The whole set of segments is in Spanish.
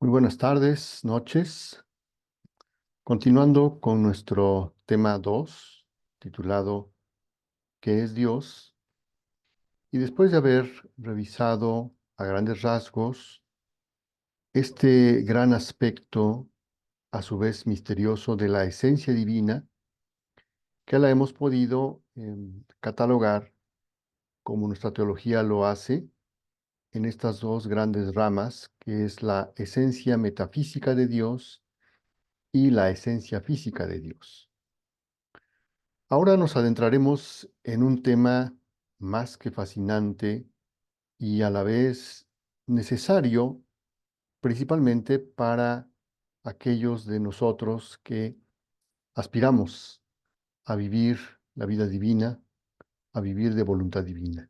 Muy buenas tardes, noches. Continuando con nuestro tema 2, titulado ¿Qué es Dios? Y después de haber revisado a grandes rasgos este gran aspecto, a su vez misterioso, de la esencia divina, que la hemos podido catalogar, como nuestra teología lo hace, en estas dos grandes ramas, que es la esencia metafísica de Dios y la esencia física de Dios. Ahora nos adentraremos en un tema más que fascinante y a la vez necesario, principalmente para aquellos de nosotros que aspiramos a vivir la vida divina, a vivir de voluntad divina.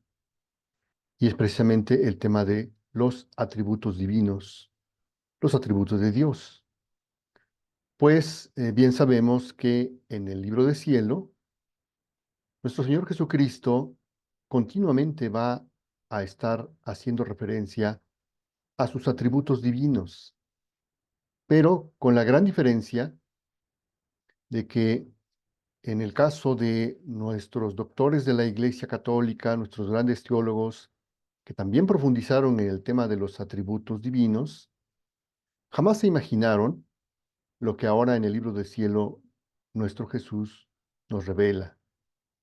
Y es precisamente el tema de los atributos divinos, los atributos de Dios. Pues bien sabemos que en el libro de cielo, nuestro Señor Jesucristo continuamente va a estar haciendo referencia a sus atributos divinos, pero con la gran diferencia de que en el caso de nuestros doctores de la Iglesia Católica, nuestros grandes teólogos, que también profundizaron en el tema de los atributos divinos, jamás se imaginaron lo que ahora en el libro del cielo nuestro Jesús nos revela,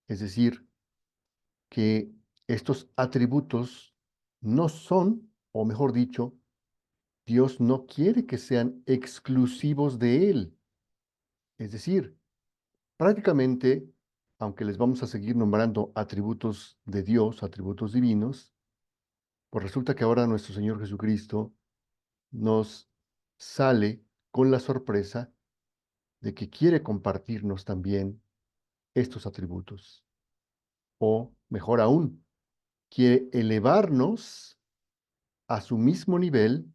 es decir, que estos atributos no son, o mejor dicho, Dios no quiere que sean exclusivos de Él. Es decir, prácticamente, aunque les vamos a seguir nombrando atributos de Dios, atributos divinos, pues resulta que ahora nuestro Señor Jesucristo nos sale con la sorpresa de que quiere compartirnos también estos atributos. O, mejor aún, quiere elevarnos a su mismo nivel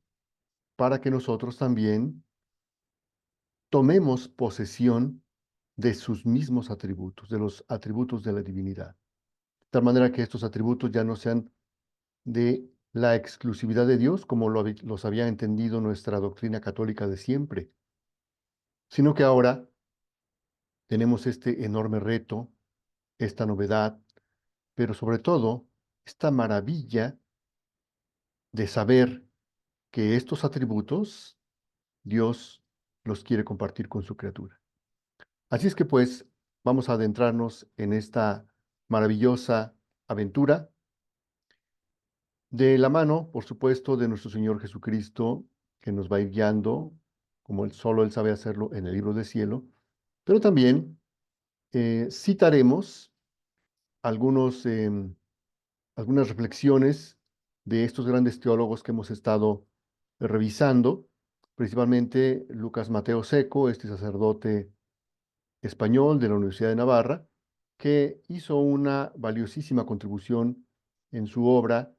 para que nosotros también tomemos posesión de sus mismos atributos, de los atributos de la divinidad. De tal manera que estos atributos ya no sean de la exclusividad de Dios, como los había entendido nuestra doctrina católica de siempre, sino que ahora tenemos este enorme reto, esta novedad, pero sobre todo esta maravilla de saber que estos atributos Dios los quiere compartir con su criatura. Así es que pues vamos a adentrarnos en esta maravillosa aventura de la mano, por supuesto, de nuestro Señor Jesucristo, que nos va a ir guiando, como solo Él sabe hacerlo en el libro del cielo, pero también citaremos algunos, algunas reflexiones de estos grandes teólogos que hemos estado revisando, principalmente Lucas Mateo Seco, este sacerdote español de la Universidad de Navarra, que hizo una valiosísima contribución en su obra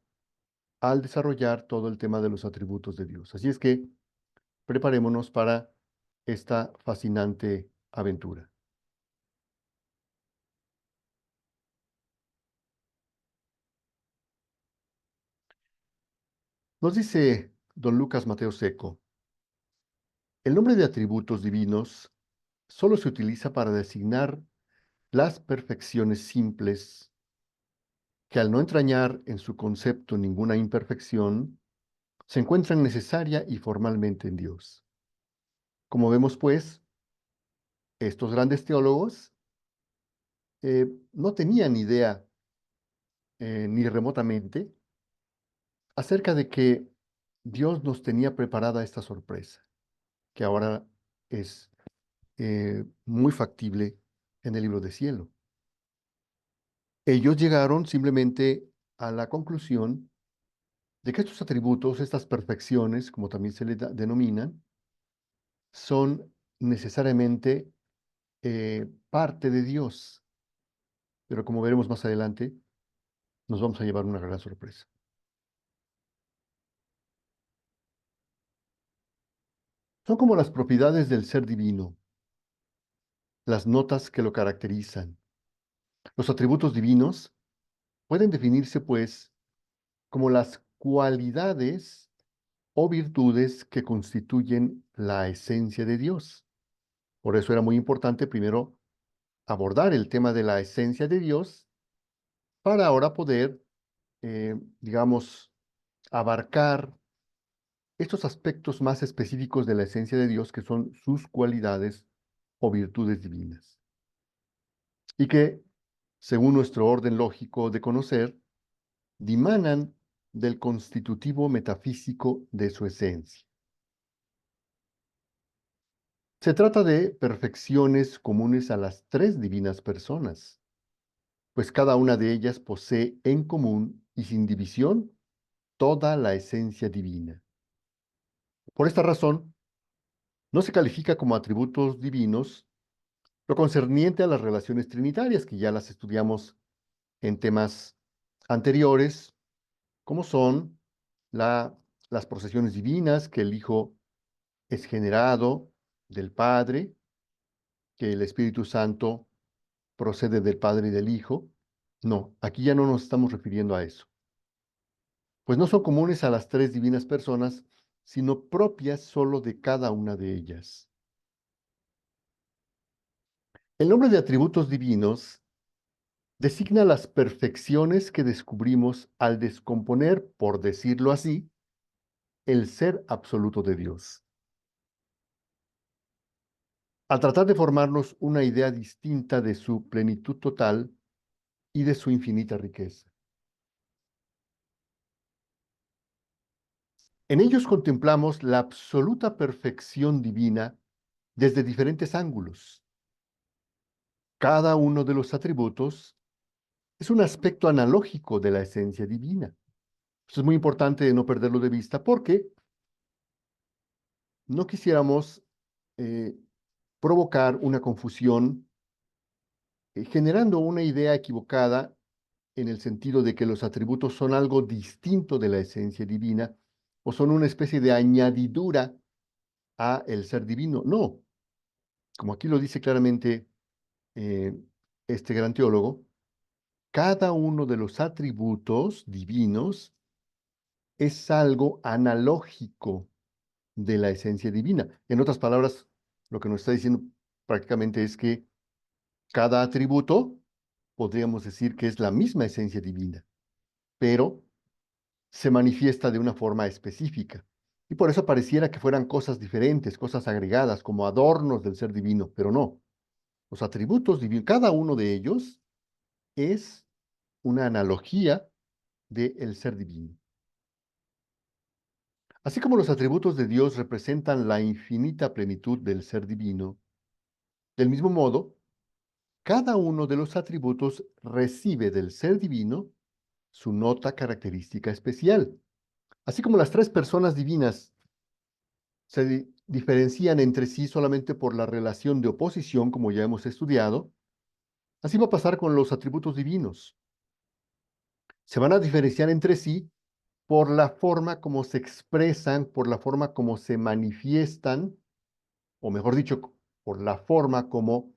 al desarrollar todo el tema de los atributos de Dios. Así es que preparémonos para esta fascinante aventura. Nos dice don Lucas Mateo Seco, el nombre de atributos divinos solo se utiliza para designar las perfecciones simples que al no entrañar en su concepto ninguna imperfección, se encuentran necesaria y formalmente en Dios. Como vemos, pues, estos grandes teólogos no tenían idea ni remotamente acerca de que Dios nos tenía preparada esta sorpresa, que ahora es muy factible en el libro de cielo. Ellos llegaron simplemente a la conclusión de que estos atributos, estas perfecciones, como también se les denominan, son necesariamente parte de Dios. Pero como veremos más adelante, nos vamos a llevar una gran sorpresa. Son como las propiedades del ser divino, las notas que lo caracterizan. Los atributos divinos pueden definirse, pues, como las cualidades o virtudes que constituyen la esencia de Dios. Por eso era muy importante primero abordar el tema de la esencia de Dios para ahora poder, digamos, abarcar estos aspectos más específicos de la esencia de Dios, que son sus cualidades o virtudes divinas. Y que, según nuestro orden lógico de conocer, dimanan del constitutivo metafísico de su esencia. Se trata de perfecciones comunes a las tres divinas personas, pues cada una de ellas posee en común y sin división toda la esencia divina. Por esta razón, no se califica como atributos divinos lo concerniente a las relaciones trinitarias, que ya las estudiamos en temas anteriores, como son las procesiones divinas, que el Hijo es generado del Padre, que el Espíritu Santo procede del Padre y del Hijo. No, aquí ya no nos estamos refiriendo a eso, pues no son comunes a las tres divinas personas, sino propias solo de cada una de ellas. El nombre de atributos divinos designa las perfecciones que descubrimos al descomponer, por decirlo así, el ser absoluto de Dios. Al tratar de formarnos una idea distinta de su plenitud total y de su infinita riqueza. En ellos contemplamos la absoluta perfección divina desde diferentes ángulos. Cada uno de los atributos es un aspecto analógico de la esencia divina. Eso es muy importante no perderlo de vista porque no quisiéramos eh, provocar una confusión, generando una idea equivocada en el sentido de que los atributos son algo distinto de la esencia divina o son una especie de añadidura a el ser divino. No, como aquí lo dice claramente eh, este gran teólogo, cada uno de los atributos divinos es algo analógico de la esencia divina. En otras palabras, lo que nos está diciendo prácticamente es que cada atributo podríamos decir que es la misma esencia divina, pero se manifiesta de una forma específica. Y por eso pareciera que fueran cosas diferentes, cosas agregadas, como adornos del ser divino, pero no. Los atributos divinos, cada uno de ellos es una analogía del ser divino. Así como los atributos de Dios representan la infinita plenitud del ser divino, del mismo modo, cada uno de los atributos recibe del ser divino su nota característica especial. Así como las tres personas divinas se diferencian entre sí solamente por la relación de oposición, como ya hemos estudiado, así va a pasar con los atributos divinos. Se van a diferenciar entre sí por la forma como se expresan, por la forma como se manifiestan, o mejor dicho, por la forma como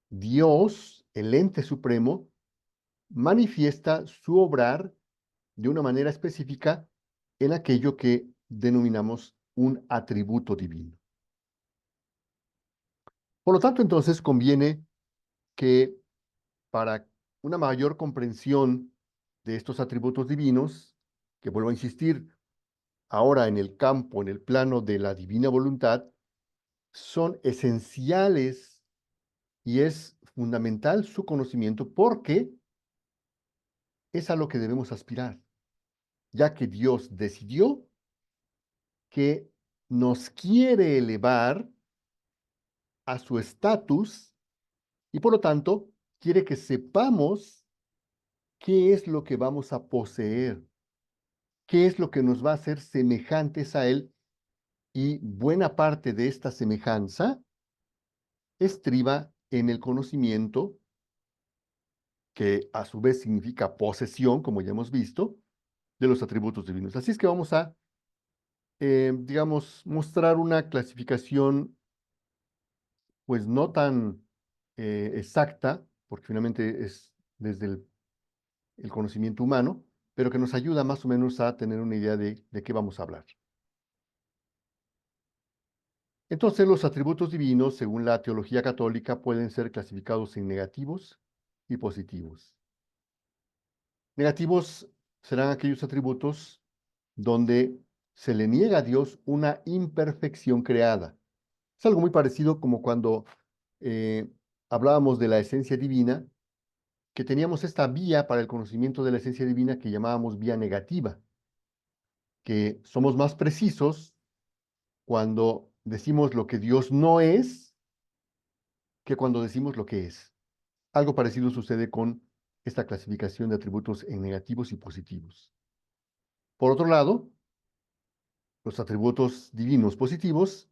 Dios, el ente supremo, manifiesta su obrar de una manera específica en aquello que denominamos un atributo divino. Por lo tanto, entonces conviene que para una mayor comprensión de estos atributos divinos, que vuelvo a insistir, ahora en el campo, en el plano de la divina voluntad, son esenciales y es fundamental su conocimiento porque es a lo que debemos aspirar, ya que Dios decidió que nos quiere elevar a su estatus y por lo tanto quiere que sepamos qué es lo que vamos a poseer, qué es lo que nos va a hacer semejantes a Él, y buena parte de esta semejanza estriba en el conocimiento, que a su vez significa posesión, como ya hemos visto, de los atributos divinos. Así es que vamos a, digamos, mostrar una clasificación, pues no tan exacta, porque finalmente es desde el conocimiento humano, pero que nos ayuda más o menos a tener una idea de qué vamos a hablar. Entonces, los atributos divinos, según la teología católica, pueden ser clasificados en negativos y positivos. Negativos serán aquellos atributos donde se le niega a Dios una imperfección creada. Es algo muy parecido como cuando eh, hablábamos de la esencia divina, que teníamos esta vía para el conocimiento de la esencia divina que llamábamos vía negativa, que somos más precisos cuando decimos lo que Dios no es que cuando decimos lo que es. Algo parecido sucede con esta clasificación de atributos en negativos y positivos. Por otro lado, los atributos divinos positivos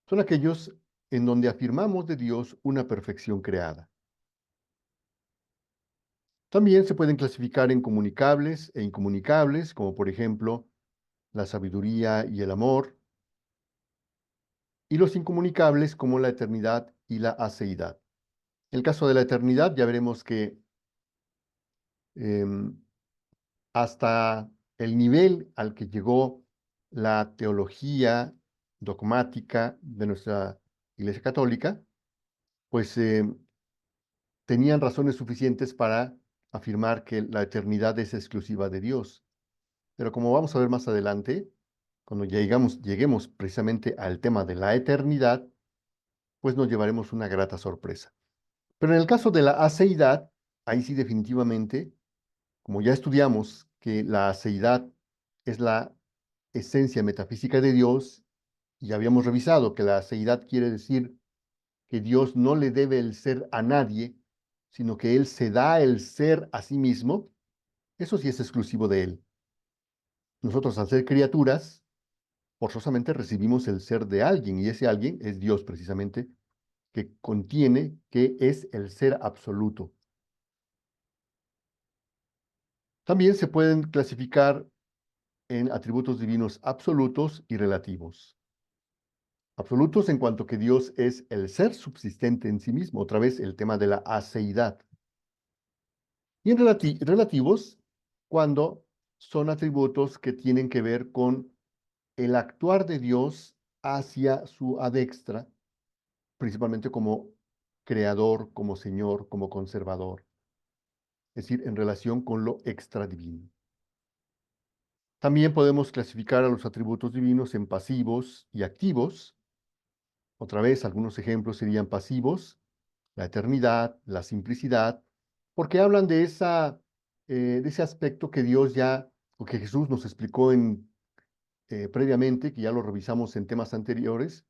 son aquellos en donde afirmamos de Dios una perfección creada. También se pueden clasificar en comunicables e incomunicables, como por ejemplo la sabiduría y el amor, y los incomunicables como la eternidad y la aceidad. En el caso de la eternidad, ya veremos que em, hasta el nivel al que llegó la teología dogmática de nuestra Iglesia Católica, pues tenían razones suficientes para afirmar que la eternidad es exclusiva de Dios. Pero como vamos a ver más adelante, cuando lleguemos precisamente al tema de la eternidad, pues nos llevaremos una grata sorpresa. Pero en el caso de la aceidad, ahí sí definitivamente, como ya estudiamos que la aceidad es la esencia metafísica de Dios, y habíamos revisado que la aceidad quiere decir que Dios no le debe el ser a nadie, sino que Él se da el ser a sí mismo, eso sí es exclusivo de Él. Nosotros, al ser criaturas, forzosamente recibimos el ser de alguien, y ese alguien es Dios precisamente, que contiene, que es el ser absoluto. También se pueden clasificar en atributos divinos absolutos y relativos. Absolutos en cuanto que Dios es el ser subsistente en sí mismo, otra vez el tema de la aceidad. Y en relativos, cuando son atributos que tienen que ver con el actuar de Dios hacia su adextra, principalmente como creador, como Señor, como conservador, es decir, en relación con lo extradivino. También podemos clasificar a los atributos divinos en pasivos y activos. Otra vez, algunos ejemplos serían pasivos, la eternidad, la simplicidad, porque hablan de ese aspecto que Dios ya, o que Jesús nos explicó previamente, que ya lo revisamos en temas anteriores,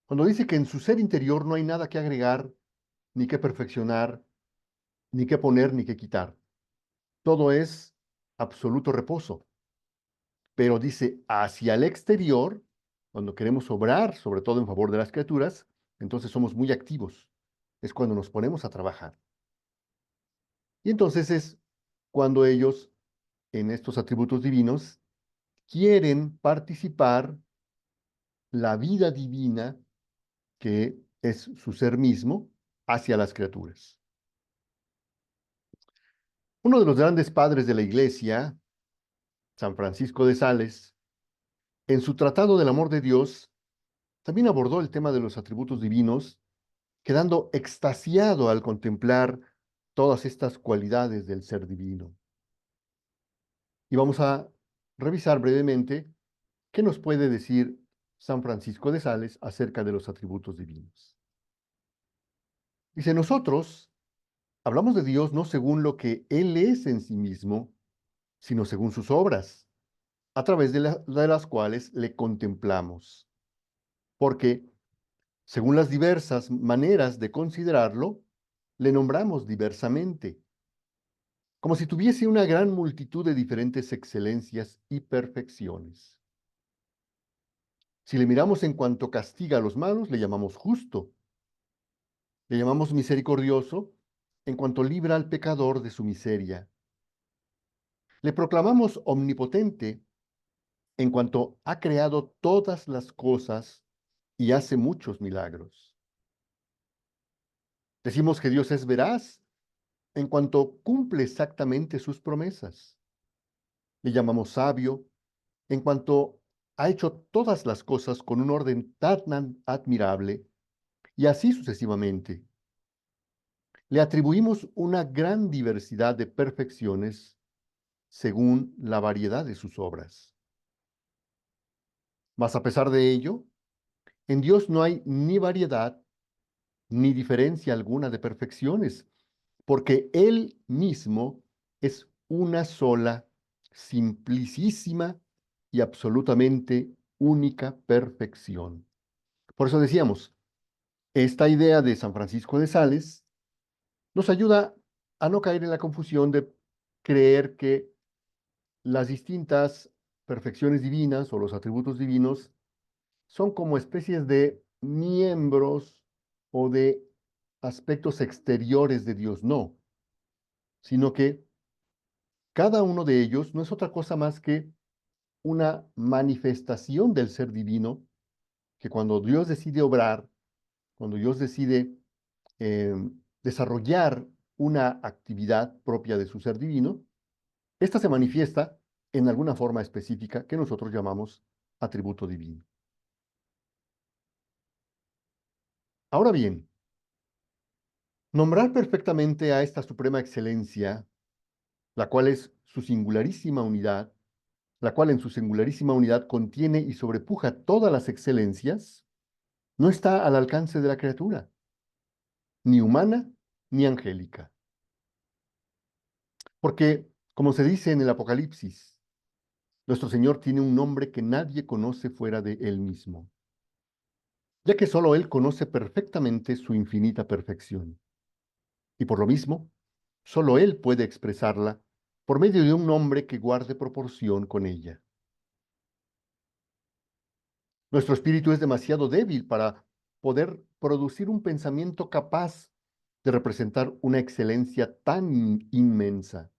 cuando dice que en su ser interior no hay nada que agregar, ni que perfeccionar, ni que poner, ni que quitar. Todo es absoluto reposo. Pero dice, hacia el exterior, cuando queremos obrar, sobre todo en favor de las criaturas, entonces somos muy activos. Es cuando nos ponemos a trabajar. Y entonces es cuando ellos, en estos atributos divinos, quieren participar la vida divina, que es su ser mismo, hacia las criaturas. Uno de los grandes padres de la Iglesia, San Francisco de Sales, en su Tratado del Amor de Dios, también abordó el tema de los atributos divinos, quedando extasiado al contemplar todas estas cualidades del ser divino. Y vamos a revisar brevemente qué nos puede decir San Francisco de Sales acerca de los atributos divinos. Dice, nosotros hablamos de Dios no según lo que Él es en sí mismo, sino según sus obras, a través de las cuales le contemplamos. Porque, según las diversas maneras de considerarlo, le nombramos diversamente, como si tuviese una gran multitud de diferentes excelencias y perfecciones. Si le miramos en cuanto castiga a los malos, le llamamos justo. Le llamamos misericordioso en cuanto libra al pecador de su miseria. Le proclamamos omnipotente en cuanto ha creado todas las cosas y hace muchos milagros. Decimos que Dios es veraz en cuanto cumple exactamente sus promesas. Le llamamos sabio en cuanto ha hecho todas las cosas con un orden tan admirable, y así sucesivamente. Le atribuimos una gran diversidad de perfecciones según la variedad de sus obras. Mas a pesar de ello, en Dios no hay ni variedad ni diferencia alguna de perfecciones, porque Él mismo es una sola, simplicísima y absolutamente única perfección. Por eso decíamos, esta idea de San Francisco de Sales nos ayuda a no caer en la confusión de creer que las distintas perfecciones divinas o los atributos divinos son como especies de miembros o de aspectos exteriores de Dios, no, sino que cada uno de ellos no es otra cosa más que una manifestación del ser divino que cuando Dios decide obrar, cuando Dios decide eh, desarrollar una actividad propia de su ser divino, esta se manifiesta en alguna forma específica que nosotros llamamos atributo divino. Ahora bien, nombrar perfectamente a esta suprema excelencia, la cual es su singularísima unidad, la cual en su singularísima unidad contiene y sobrepuja todas las excelencias, no está al alcance de la criatura, ni humana ni angélica. Porque, como se dice en el Apocalipsis, nuestro Señor tiene un nombre que nadie conoce fuera de Él mismo, ya que solo Él conoce perfectamente su infinita perfección. Y por lo mismo, solo Él puede expresarla por medio de un nombre que guarde proporción con ella. Nuestro espíritu es demasiado débil para poder producir un pensamiento capaz de representar una excelencia tan inmensa.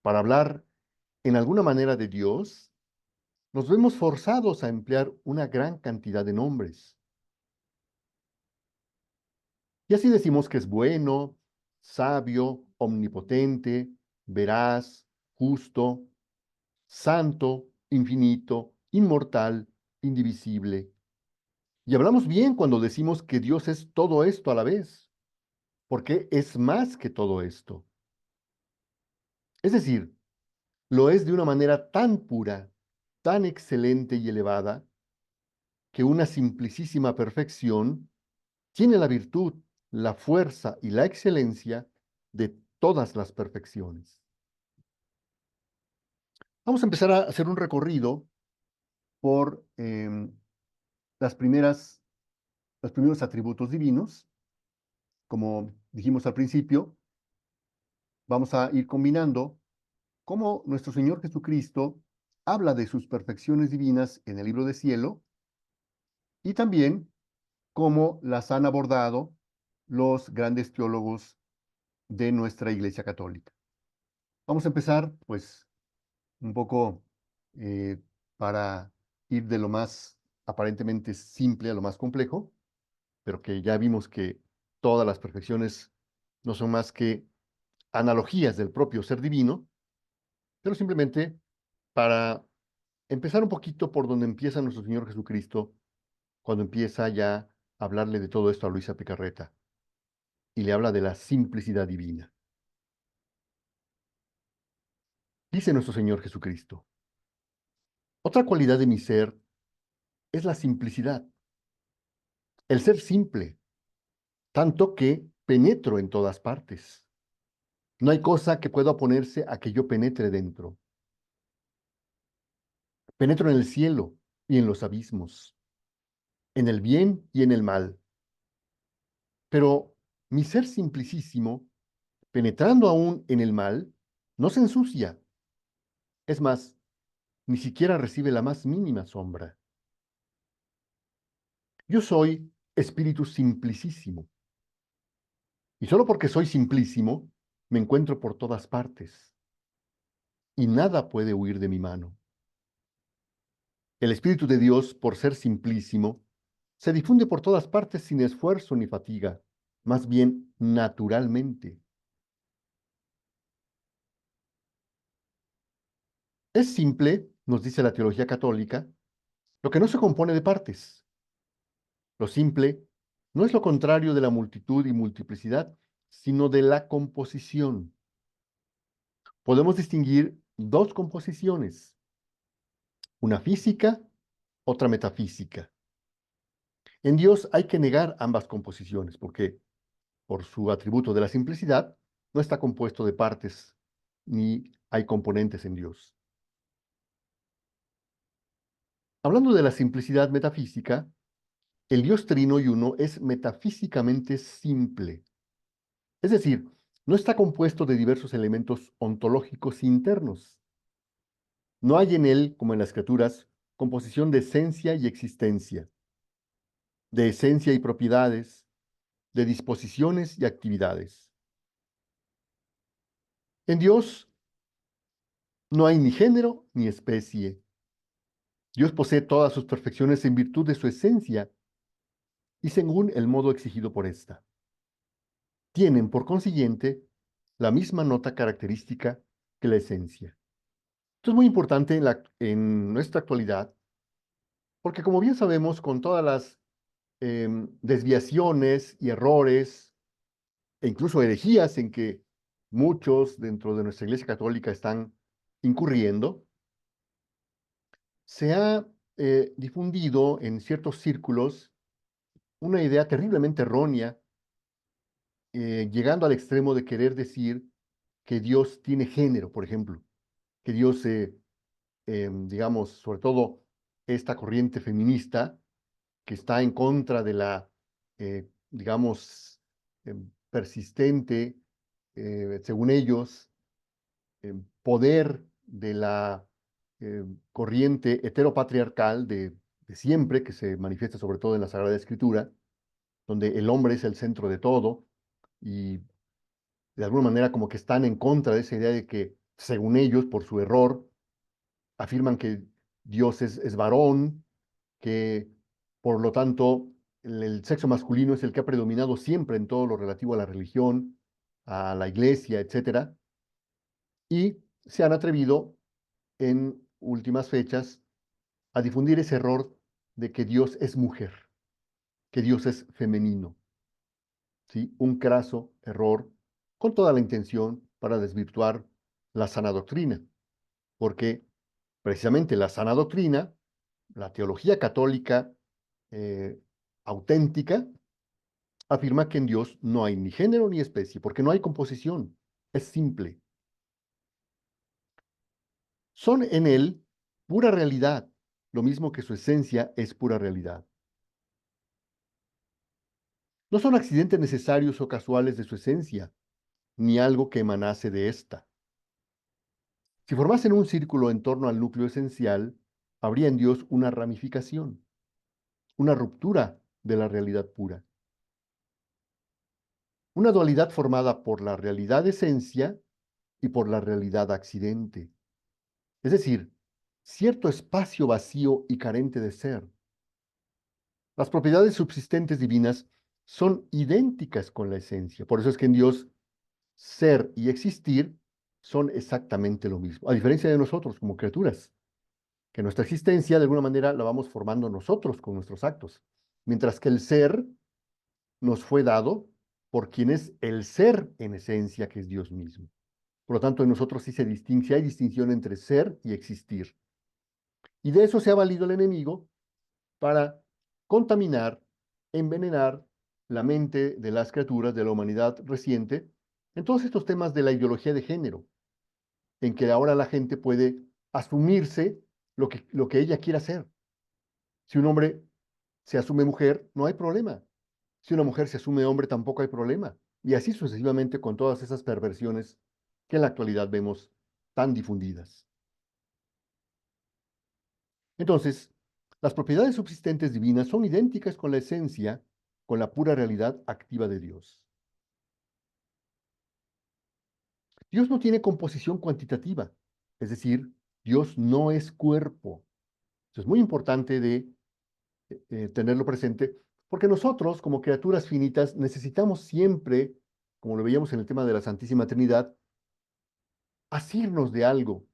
Para hablar en alguna manera de Dios, nos vemos forzados a emplear una gran cantidad de nombres. Y así decimos que es bueno, sabio, omnipotente, veraz, justo, santo, infinito, inmortal, indivisible. Y hablamos bien cuando decimos que Dios es todo esto a la vez, porque es más que todo esto. Es decir, lo es de una manera tan pura, tan excelente y elevada, que una simplicísima perfección tiene la virtud, la fuerza y la excelencia de todas las perfecciones. Vamos a empezar a hacer un recorrido por las los primeros atributos divinos. Como dijimos al principio, vamos a ir combinando cómo nuestro Señor Jesucristo habla de sus perfecciones divinas en el libro de cielo y también cómo las han abordado los grandes teólogos de nuestra Iglesia Católica. Vamos a empezar, pues, un poco eh, para ir de lo más aparentemente simple a lo más complejo, pero que ya vimos que todas las perfecciones no son más que analogías del propio ser divino, pero simplemente para empezar un poquito por donde empieza nuestro Señor Jesucristo, cuando empieza ya a hablarle de todo esto a Luisa Picarreta y le habla de la simplicidad divina. Dice nuestro Señor Jesucristo, otra cualidad de mi ser es la simplicidad, el ser simple, tanto que penetro en todas partes. No hay cosa que pueda oponerse a que yo penetre dentro. Penetro en el cielo y en los abismos, en el bien y en el mal. Pero mi ser simplicísimo, penetrando aún en el mal, no se ensucia. Es más, ni siquiera recibe la más mínima sombra. Yo soy espíritu simplicísimo. Y solo porque soy simplísimo, me encuentro por todas partes. Y nada puede huir de mi mano. El Espíritu de Dios, por ser simplísimo, se difunde por todas partes sin esfuerzo ni fatiga, más bien naturalmente. Es simple nos dice la teología católica, lo que no se compone de partes. Lo simple no es lo contrario de la multitud y multiplicidad, sino de la composición. Podemos distinguir dos composiciones, una física, otra metafísica. En Dios hay que negar ambas composiciones, porque por su atributo de la simplicidad, no está compuesto de partes, ni hay componentes en Dios. Hablando de la simplicidad metafísica, el Dios trino y uno es metafísicamente simple. Es decir, no está compuesto de diversos elementos ontológicos internos. No hay en él, como en las Escrituras, composición de esencia y existencia, de esencia y propiedades, de disposiciones y actividades. En Dios no hay ni género ni especie. Dios posee todas sus perfecciones en virtud de su esencia y según el modo exigido por ésta. Tienen, por consiguiente, la misma nota característica que la esencia. Esto es muy importante en nuestra actualidad, porque como bien sabemos, con todas las desviaciones y errores, e incluso herejías en que muchos dentro de nuestra Iglesia Católica están incurriendo, se ha difundido en ciertos círculos una idea terriblemente errónea, llegando al extremo de querer decir que Dios tiene género, por ejemplo, que Dios, digamos, sobre todo esta corriente feminista que está en contra de la, digamos, persistente, según ellos, poder de la corriente heteropatriarcal de siempre, que se manifiesta sobre todo en la Sagrada Escritura, donde el hombre es el centro de todo y de alguna manera como que están en contra de esa idea de que, según ellos, por su error, afirman que Dios es varón, que por lo tanto el sexo masculino es el que ha predominado siempre en todo lo relativo a la religión, a la iglesia, etcétera, y se han atrevido en últimas fechas a difundir ese error de que Dios es mujer, que Dios es femenino. ¿Sí? Un craso error con toda la intención para desvirtuar la sana doctrina, porque precisamente la sana doctrina, la teología católica eh, auténtica, afirma que en Dios no hay ni género ni especie, porque no hay composición, es simple. Son en él pura realidad, lo mismo que su esencia es pura realidad. No son accidentes necesarios o casuales de su esencia, ni algo que emanase de ésta. Si formasen un círculo en torno al núcleo esencial, habría en Dios una ramificación, una ruptura de la realidad pura. Una dualidad formada por la realidad esencia y por la realidad accidente. Es decir, cierto espacio vacío y carente de ser. Las propiedades subsistentes divinas son idénticas con la esencia. Por eso es que en Dios ser y existir son exactamente lo mismo, a diferencia de nosotros como criaturas, que nuestra existencia de alguna manera la vamos formando nosotros con nuestros actos, mientras que el ser nos fue dado por quien es el ser en esencia, que es Dios mismo. Por lo tanto, en nosotros sí se distingue, sí hay distinción entre ser y existir. Y de eso se ha valido el enemigo para contaminar, envenenar la mente de las criaturas de la humanidad reciente en todos estos temas de la ideología de género, en que ahora la gente puede asumirse lo que ella quiera hacer. Si un hombre se asume mujer, no hay problema. Si una mujer se asume hombre, tampoco hay problema. Y así sucesivamente con todas esas perversiones que en la actualidad vemos tan difundidas. Entonces, las propiedades subsistentes divinas son idénticas con la esencia, con la pura realidad activa de Dios. Dios no tiene composición cuantitativa, es decir, Dios no es cuerpo. Eso es muy importante de tenerlo presente, porque nosotros, como criaturas finitas, necesitamos siempre, como lo veíamos en el tema de la Santísima Trinidad, asirnos de algo.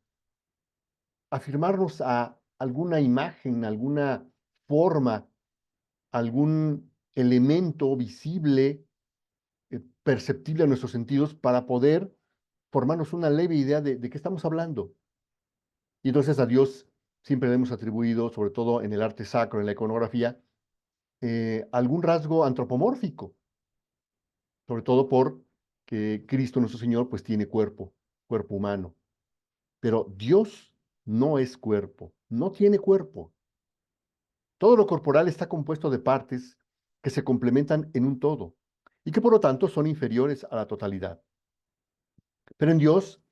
afirmarnos a alguna imagen, alguna forma, algún elemento visible, perceptible a nuestros sentidos para poder formarnos una leve idea de qué estamos hablando. Y entonces a Dios siempre le hemos atribuido, sobre todo en el arte sacro, en la iconografía, algún rasgo antropomórfico, sobre todo por que Cristo nuestro Señor pues tiene cuerpo, cuerpo humano. Pero Dios no es cuerpo, no tiene cuerpo. Todo lo corporal está compuesto de partes que se complementan en un todo y que por lo tanto son inferiores a la totalidad. Pero en Dios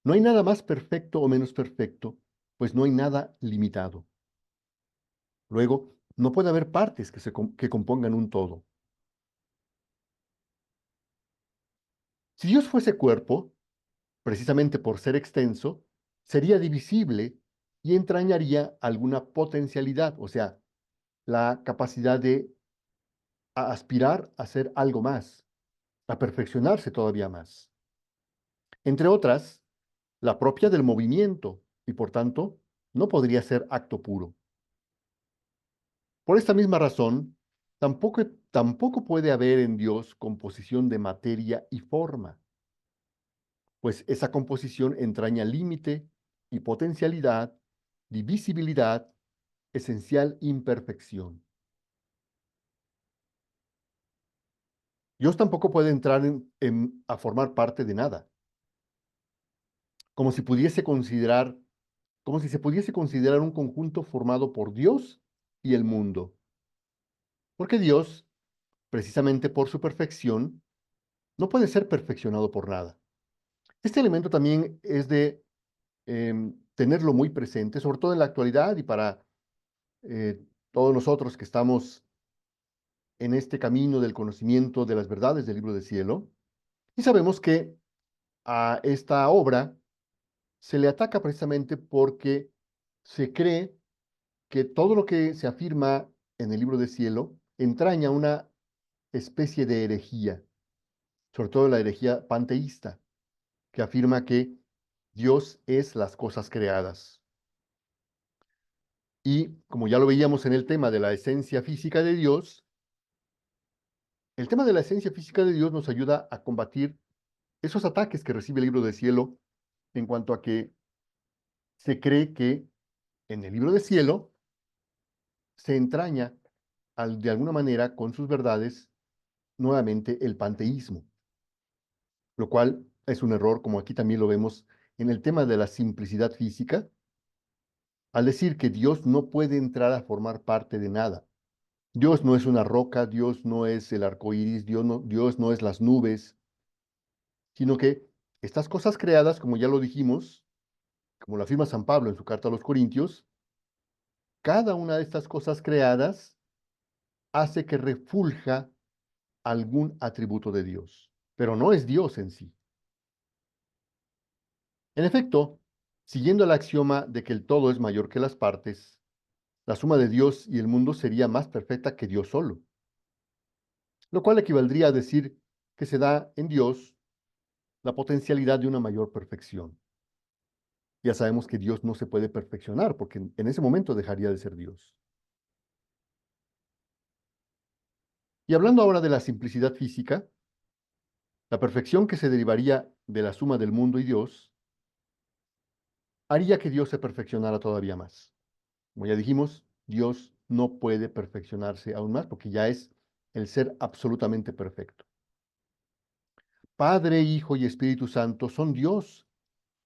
no hay nada más perfecto o menos perfecto, pues no hay nada limitado. Luego, no puede haber partes que compongan un todo. Si Dios fuese cuerpo, precisamente por ser extenso, sería divisible y entrañaría alguna potencialidad, o sea, la capacidad de aspirar a ser algo más, a perfeccionarse todavía más. Entre otras, la propia del movimiento, y por tanto, no podría ser acto puro. Por esta misma razón, tampoco puede haber en Dios composición de materia y forma, pues esa composición entraña límite y potencialidad, divisibilidad, esencial imperfección. Dios tampoco puede entrar a formar parte de nada, como si pudiese considerar, como si se pudiese considerar un conjunto formado por Dios y el mundo. Porque Dios, precisamente por su perfección, no puede ser perfeccionado por nada. Este elemento también es de tenerlo muy presente, sobre todo en la actualidad y para todos nosotros que estamos en este camino del conocimiento de las verdades del libro del cielo. Y sabemos que a esta obra se le ataca precisamente porque se cree que todo lo que se afirma en el libro del cielo entraña una especie de herejía, sobre todo la herejía panteísta, que afirma que Dios es las cosas creadas. Y como ya lo veíamos en el tema de la esencia física de Dios, el tema de la esencia física de Dios nos ayuda a combatir esos ataques que recibe el libro del cielo en cuanto a que se cree que en el libro del cielo se entraña de alguna manera con sus verdades nuevamente el panteísmo, lo cual es un error, como aquí también lo vemos en el tema de la simplicidad física, al decir que Dios no puede entrar a formar parte de nada. Dios no es una roca, Dios no es el arco iris, Dios no es las nubes, sino que estas cosas creadas, como ya lo dijimos, como lo afirma San Pablo en su carta a los Corintios, cada una de estas cosas creadas hace que refulja algún atributo de Dios, pero no es Dios en sí. En efecto, siguiendo el axioma de que el todo es mayor que las partes, la suma de Dios y el mundo sería más perfecta que Dios solo, lo cual equivaldría a decir que se da en Dios la potencialidad de una mayor perfección. Ya sabemos que Dios no se puede perfeccionar porque en ese momento dejaría de ser Dios. Y hablando ahora de la simplicidad física, la perfección que se derivaría de la suma del mundo y Dios haría que Dios se perfeccionara todavía más. Como ya dijimos, Dios no puede perfeccionarse aún más porque ya es el ser absolutamente perfecto. Padre, Hijo y Espíritu Santo son Dios,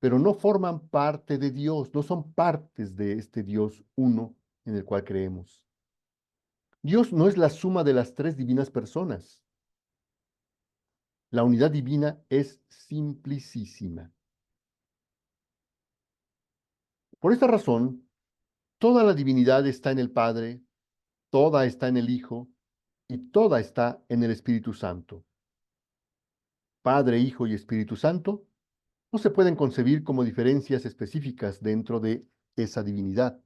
pero no forman parte de Dios, no son partes de este Dios uno en el cual creemos. Dios no es la suma de las tres divinas personas. La unidad divina es simplicísima. Por esta razón, toda la divinidad está en el Padre, toda está en el Hijo y toda está en el Espíritu Santo. Padre, Hijo y Espíritu Santo no se pueden concebir como diferencias específicas dentro de esa divinidad,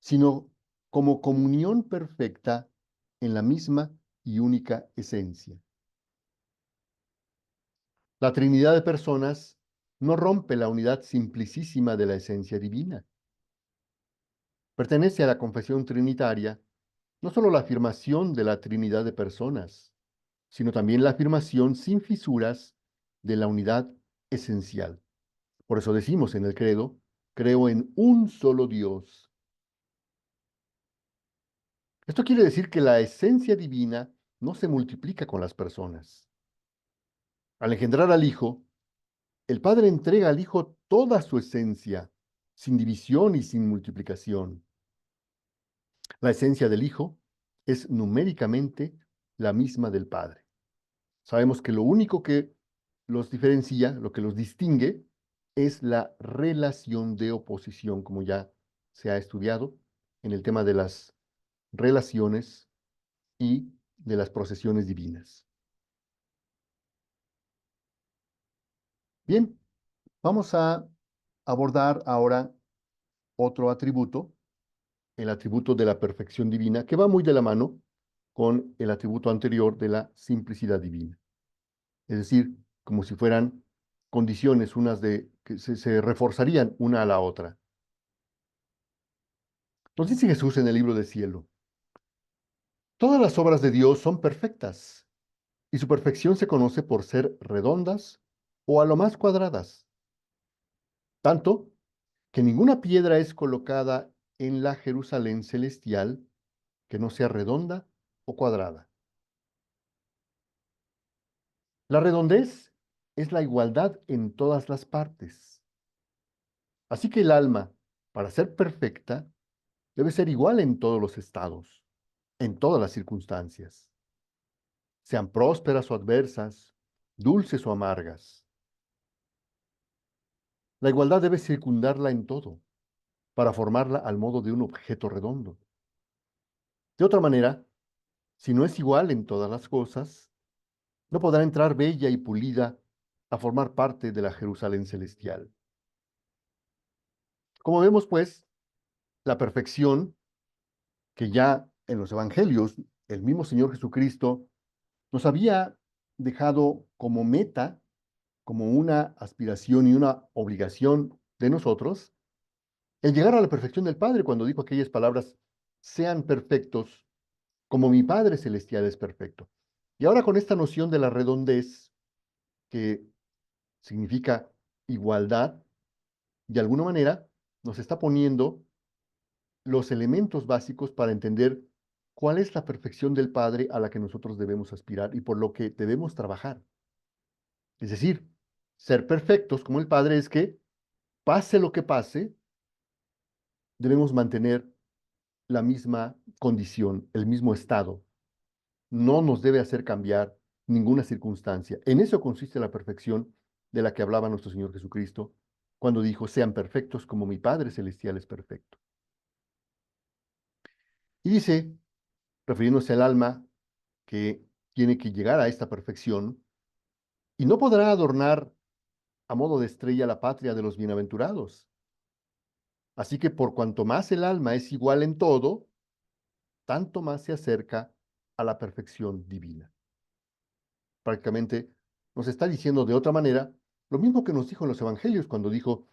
sino como comunión perfecta en la misma y única esencia. La Trinidad de personas no rompe la unidad simplicísima de la esencia divina. Pertenece a la confesión trinitaria no solo la afirmación de la Trinidad de personas, sino también la afirmación sin fisuras de la unidad esencial. Por eso decimos en el credo, creo en un solo Dios. Esto quiere decir que la esencia divina no se multiplica con las personas. Al engendrar al Hijo, el Padre entrega al Hijo toda su esencia, sin división y sin multiplicación. La esencia del Hijo es numéricamente la misma del Padre. Sabemos que lo único que los diferencia, lo que los distingue, es la relación de oposición, como ya se ha estudiado en el tema de las relaciones y de las procesiones divinas. Bien, vamos a abordar ahora otro atributo, el atributo de la perfección divina, que va muy de la mano con el atributo anterior de la simplicidad divina. Es decir, como si fueran condiciones unas de que se reforzarían una a la otra. Nos dice Jesús en el libro del cielo, todas las obras de Dios son perfectas y su perfección se conoce por ser redondas o a lo más cuadradas, tanto que ninguna piedra es colocada en la Jerusalén celestial que no sea redonda o cuadrada. La redondez es la igualdad en todas las partes. Así que el alma, para ser perfecta, debe ser igual en todos los estados, en todas las circunstancias, sean prósperas o adversas, dulces o amargas. La igualdad debe circundarla en todo, para formarla al modo de un objeto redondo. De otra manera, si no es igual en todas las cosas, no podrá entrar bella y pulida a formar parte de la Jerusalén celestial. Como vemos, pues, la perfección que ya en los evangelios el mismo Señor Jesucristo nos había dejado como meta, como una aspiración y una obligación de nosotros, el llegar a la perfección del Padre cuando dijo aquellas palabras, sean perfectos como mi Padre Celestial es perfecto. Y ahora con esta noción de la redondez, que significa igualdad, de alguna manera nos está poniendo los elementos básicos para entender cuál es la perfección del Padre a la que nosotros debemos aspirar y por lo que debemos trabajar. Es decir, ser perfectos como el Padre es que, pase lo que pase, debemos mantener la misma condición, el mismo estado. No nos debe hacer cambiar ninguna circunstancia. En eso consiste la perfección de la que hablaba nuestro Señor Jesucristo cuando dijo, sean perfectos como mi Padre Celestial es perfecto. Y dice, refiriéndose al alma que tiene que llegar a esta perfección, y no podrá adornar a modo de estrella la patria de los bienaventurados. Así que por cuanto más el alma es igual en todo, tanto más se acerca a la perfección divina. Prácticamente nos está diciendo de otra manera lo mismo que nos dijo en los evangelios cuando dijo,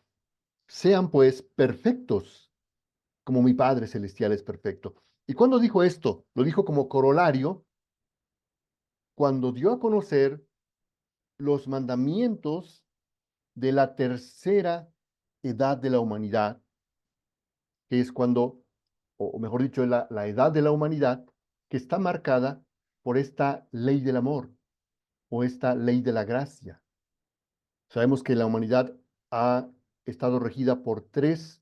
sean pues perfectos como mi Padre Celestial es perfecto. ¿Y cuando dijo esto? Lo dijo como corolario cuando dio a conocer los mandamientos de la tercera edad de la humanidad, que es cuando, o mejor dicho, la edad de la humanidad que está marcada por esta ley del amor o esta ley de la gracia. Sabemos que la humanidad ha estado regida por tres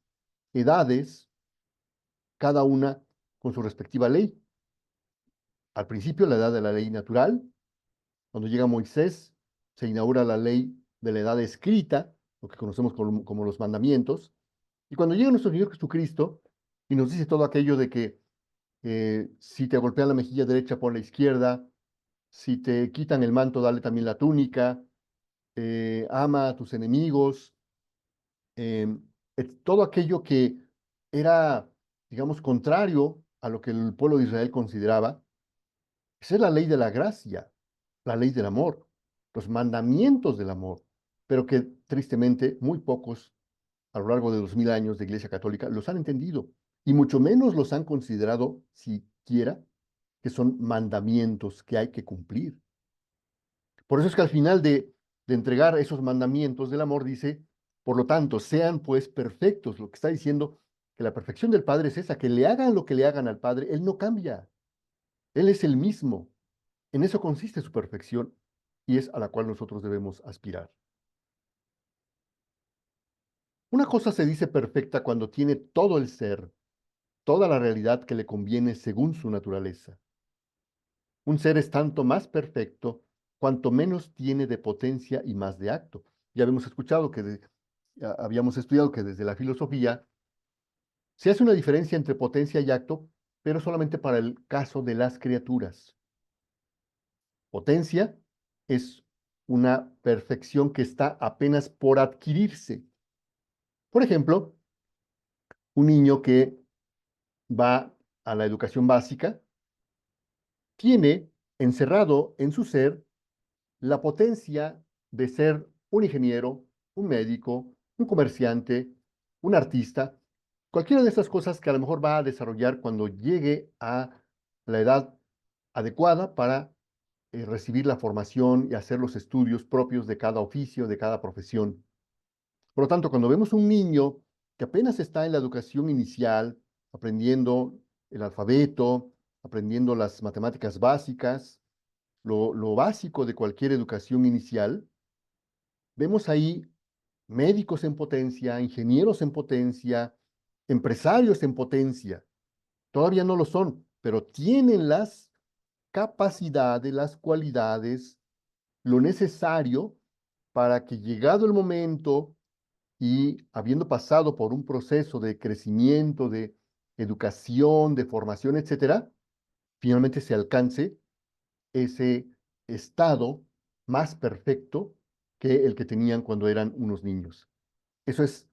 edades, cada una con su respectiva ley. Al principio, la edad de la ley natural. Cuando llega Moisés, se inaugura la ley de la edad escrita, lo que conocemos como los mandamientos. Y cuando llega nuestro Señor Jesucristo y nos dice todo aquello de que si te golpean la mejilla derecha por la izquierda, si te quitan el manto, dale también la túnica, ama a tus enemigos, todo aquello que era, digamos, contrario a lo que el pueblo de Israel consideraba, esa es la ley de la gracia, la ley del amor, los mandamientos del amor. pero que tristemente muy pocos a lo largo de 2000 años de Iglesia Católica los han entendido y mucho menos los han considerado siquiera que son mandamientos que hay que cumplir. Por eso es que al final de entregar esos mandamientos del amor dice, por lo tanto, sean pues perfectos. Lo que está diciendo que la perfección del Padre es esa, que le hagan lo que le hagan al Padre, Él no cambia, Él es el mismo. En eso consiste su perfección y es a la cual nosotros debemos aspirar. Una cosa se dice perfecta cuando tiene todo el ser, toda la realidad que le conviene según su naturaleza. Un ser es tanto más perfecto cuanto menos tiene de potencia y más de acto. Ya habíamos escuchado habíamos estudiado que desde la filosofía se hace una diferencia entre potencia y acto, pero solamente para el caso de las criaturas. Potencia es una perfección que está apenas por adquirirse. Por ejemplo, un niño que va a la educación básica tiene encerrado en su ser la potencia de ser un ingeniero, un médico, un comerciante, un artista, cualquiera de estas cosas que a lo mejor va a desarrollar cuando llegue a la edad adecuada para recibir la formación y hacer los estudios propios de cada oficio, de cada profesión. Por lo tanto, cuando vemos un niño que apenas está en la educación inicial, aprendiendo el alfabeto, aprendiendo las matemáticas básicas, lo básico de cualquier educación inicial, vemos ahí médicos en potencia, ingenieros en potencia, empresarios en potencia. Todavía no lo son, pero tienen las capacidades, las cualidades, lo necesario para que llegado el momento y habiendo pasado por un proceso de crecimiento, de educación, de formación, etcétera, finalmente se alcance ese estado más perfecto que el que tenían cuando eran unos niños. Eso es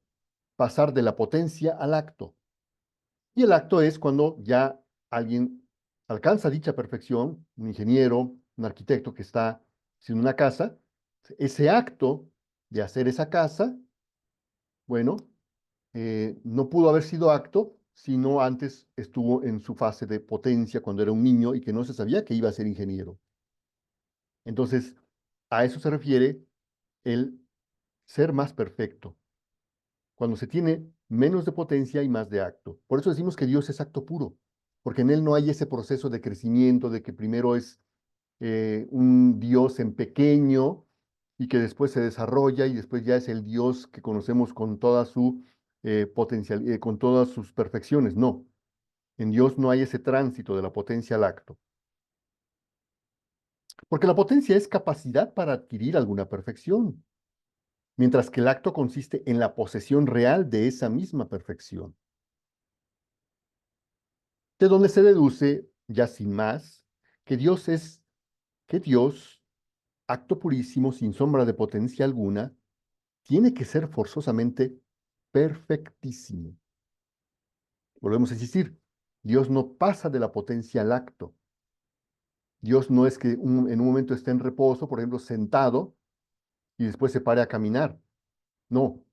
pasar de la potencia al acto. Y el acto es cuando ya alguien alcanza dicha perfección, un ingeniero, un arquitecto que está haciendo una casa, ese acto de hacer esa casa, bueno, no pudo haber sido acto, sino antes estuvo en su fase de potencia cuando era un niño y que no se sabía que iba a ser ingeniero. Entonces, a eso se refiere el ser más perfecto, cuando se tiene menos de potencia y más de acto. Por eso decimos que Dios es acto puro, porque en Él no hay ese proceso de crecimiento, de que primero es un Dios en pequeño y que después se desarrolla y después ya es el Dios que conocemos con toda su potencial, con todas sus perfecciones. No, en Dios no hay ese tránsito de la potencia al acto, porque la potencia es capacidad para adquirir alguna perfección, mientras que el acto consiste en la posesión real de esa misma perfección. De donde se deduce, ya sin más, que Dios, acto purísimo, sin sombra de potencia alguna, tiene que ser forzosamente perfectísimo. Volvemos a insistir, Dios no pasa de la potencia al acto. Dios no es que en un momento esté en reposo, por ejemplo, sentado, y después se pare a caminar. No,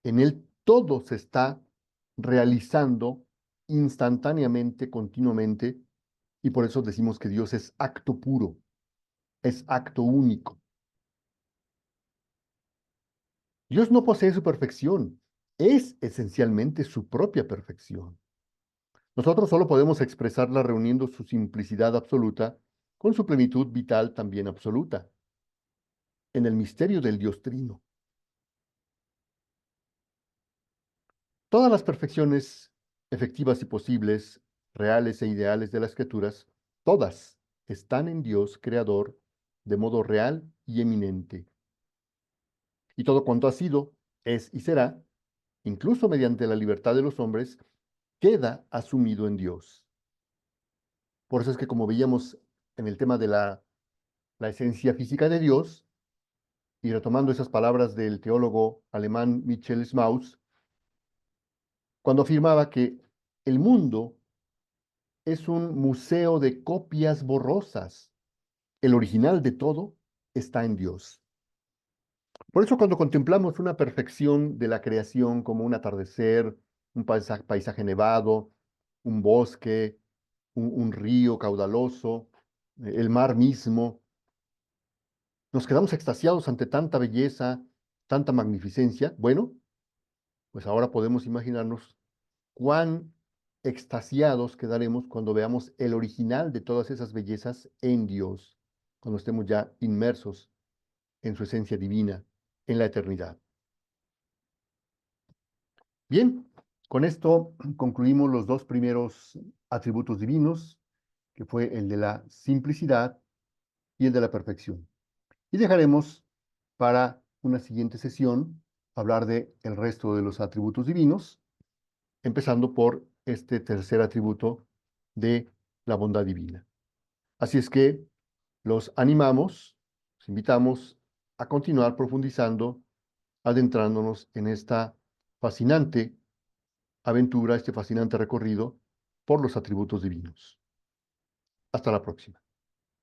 en Él todo se está realizando instantáneamente, continuamente, y por eso decimos que Dios es acto puro, es acto único. Dios no posee su perfección, es esencialmente su propia perfección. Nosotros solo podemos expresarla reuniendo su simplicidad absoluta con su plenitud vital también absoluta, en el misterio del Dios Trino. Todas las perfecciones efectivas y posibles, reales e ideales de las criaturas, todas están en Dios Creador de modo real y eminente. Y todo cuanto ha sido, es y será, incluso mediante la libertad de los hombres, queda asumido en Dios. Por eso es que como veíamos en el tema de la esencia física de Dios, y retomando esas palabras del teólogo alemán Michel Smaus, cuando afirmaba que el mundo es un museo de copias borrosas, el original de todo está en Dios. Por eso cuando contemplamos una perfección de la creación como un atardecer, un paisaje nevado, un bosque, un río caudaloso, el mar mismo, nos quedamos extasiados ante tanta belleza, tanta magnificencia. Bueno, pues ahora podemos imaginarnos cuán extasiados quedaremos cuando veamos el original de todas esas bellezas en Dios, cuando estemos ya inmersos en su esencia divina, en la eternidad. Bien, con esto concluimos los dos primeros atributos divinos, que fue el de la simplicidad y el de la perfección. Y dejaremos para una siguiente sesión hablar de el resto de los atributos divinos, empezando por este tercer atributo de la bondad divina. Así es que los animamos, los invitamos a continuar profundizando, adentrándonos en esta fascinante aventura, este fascinante recorrido por los atributos divinos. Hasta la próxima.